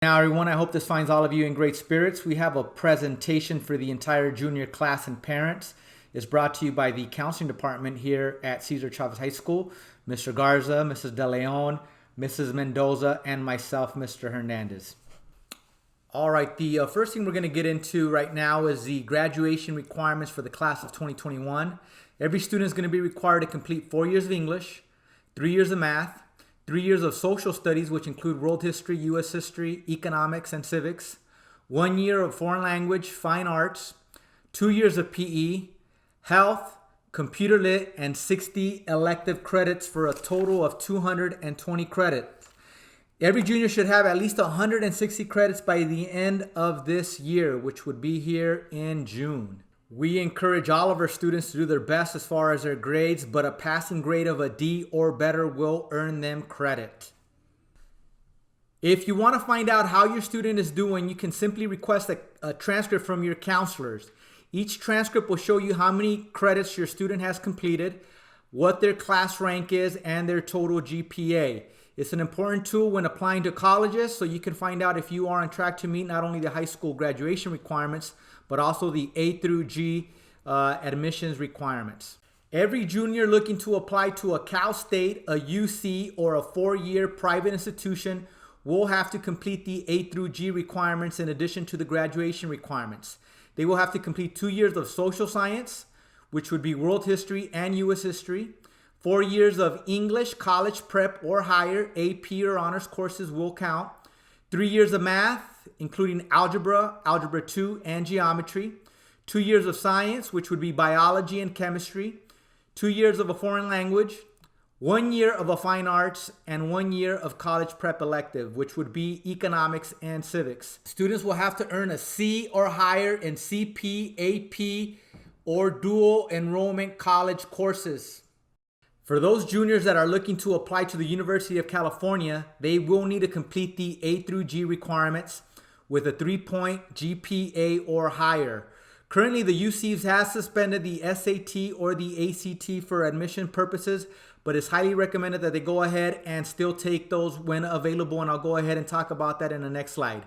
Now, everyone, I hope this finds all of you in great spirits. We have a presentation for the entire junior class and parents. It's brought to you by the counseling department here at Cesar Chavez High School, Mr. Garza, Mrs. De Leon, Mrs. Mendoza, and myself, Mr. Hernandez. All right, the first thing we're going to get into right now is the graduation requirements for the class of 2021. Every student is going to be required to complete 4 years of English, 3 years of math, 3 years of social studies, which include world history, U.S. history, economics, and civics, 1 year of foreign language, fine arts, 2 years of PE, health, computer lit, and 60 elective credits for a total of 220 credits. Every junior should have at least 160 credits by the end of this year, which would be here in June. We encourage all of our students to do their best as far as their grades, but a passing grade of a D or better will earn them credit. If you want to find out how your student is doing, you can simply request a transcript from your counselors. Each transcript will show you how many credits your student has completed, what their class rank is, and their total GPA. It's an important tool when applying to colleges, so you can find out if you are on track to meet not only the high school graduation requirements, but also the A through G admissions requirements. Every junior looking to apply to a Cal State, a UC, or a 4-year private institution will have to complete the A through G requirements in addition to the graduation requirements. They will have to complete 2 years of social science, which would be world history and U.S. history. 4 years of English, college prep or higher, AP or honors courses will count. 3 years of math, including algebra, algebra 2, and geometry. 2 years of science, which would be biology and chemistry. 2 years of a foreign language. 1 year of a fine arts, and 1 year of college prep elective, which would be economics and civics. Students will have to earn a C or higher in CP, AP, or dual enrollment college courses. For those juniors that are looking to apply to the University of California, they will need to complete the A through G requirements with a 3-point GPA or higher. Currently, the UCs has suspended the SAT or the ACT for admission purposes, but it's highly recommended that they go ahead and still take those when available, and I'll go ahead and talk about that in the next slide.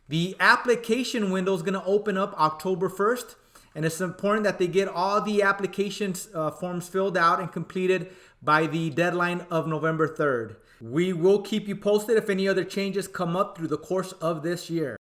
The application window is going to open up October 1st, and it's important that they get all the applications forms filled out and completed by the deadline of November 3rd. We will keep you posted if any other changes come up through the course of this year.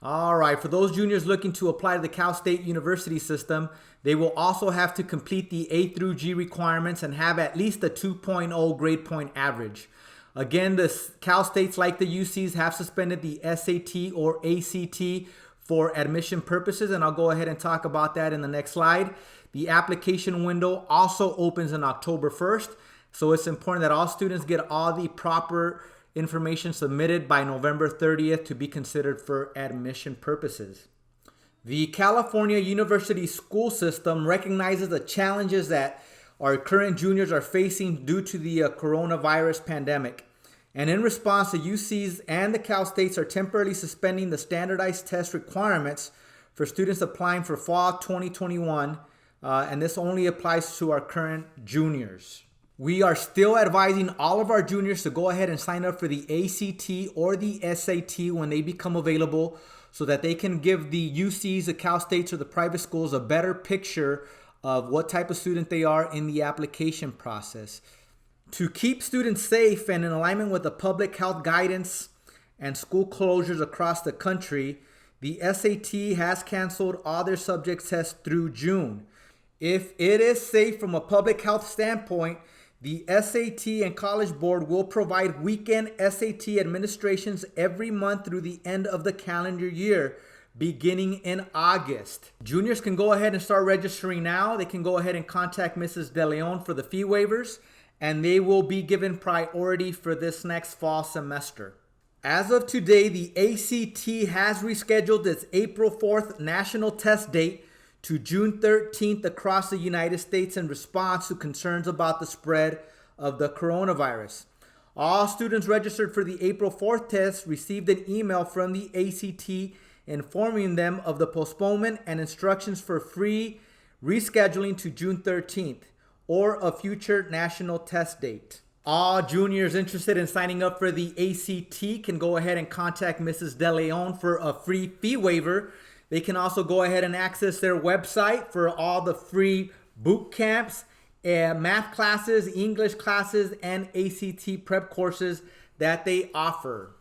All right, for those juniors looking to apply to the Cal State University system, they will also have to complete the A through G requirements and have at least a 2.0 grade point average. Again, the Cal States, like the UCs, have suspended the SAT or ACT for admission purposes, and I'll go ahead and talk about that in the next slide. The application window also opens on October 1st, so it's important that all students get all the proper information submitted by November 30th to be considered for admission purposes. The California University school system recognizes the challenges that our current juniors are facing due to the coronavirus pandemic. And in response, the UCs and the Cal States are temporarily suspending the standardized test requirements for students applying for fall 2021, and this only applies to our current juniors. We are still advising all of our juniors to go ahead and sign up for the ACT or the SAT when they become available, so that they can give the UCs, the Cal States, or the private schools a better picture of what type of student they are in the application process. To keep students safe and in alignment with the public health guidance and school closures across the country, the SAT has canceled all their subject tests through June. If it is safe from a public health standpoint, the SAT and College Board will provide weekend SAT administrations every month through the end of the calendar year, beginning in August. Juniors can go ahead and start registering now. They can go ahead and contact Mrs. De Leon for the fee waivers, and they will be given priority for this next fall semester. As of today, the ACT has rescheduled its April 4th national test date to June 13th across the United States in response to concerns about the spread of the coronavirus. All students registered for the April 4th test received an email from the ACT informing them of the postponement and instructions for free rescheduling to June 13th or a future national test date. All juniors interested in signing up for the ACT can go ahead and contact Mrs. DeLeon for a free fee waiver. They can also go ahead and access their website for all the free boot camps, math classes, English classes, and ACT prep courses that they offer.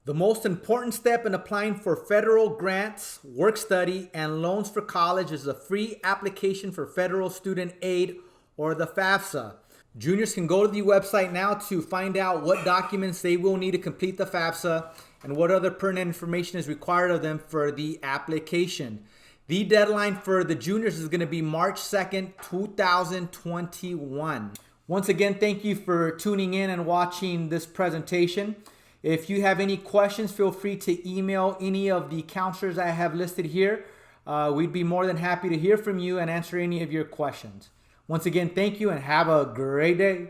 The most important step in applying for federal grants, work study, and loans for college is a free application for federal student aid, or the FAFSA. Juniors can go to the website now to find out what documents they will need to complete the FAFSA and what other pertinent information is required of them for the application. The deadline for the juniors is going to be March 2nd, 2021. Once again, thank you for tuning in and watching this presentation. If you have any questions, feel free to email any of the counselors I have listed here. We'd be more than happy to hear from you and answer any of your questions. Once again, thank you and have a great day.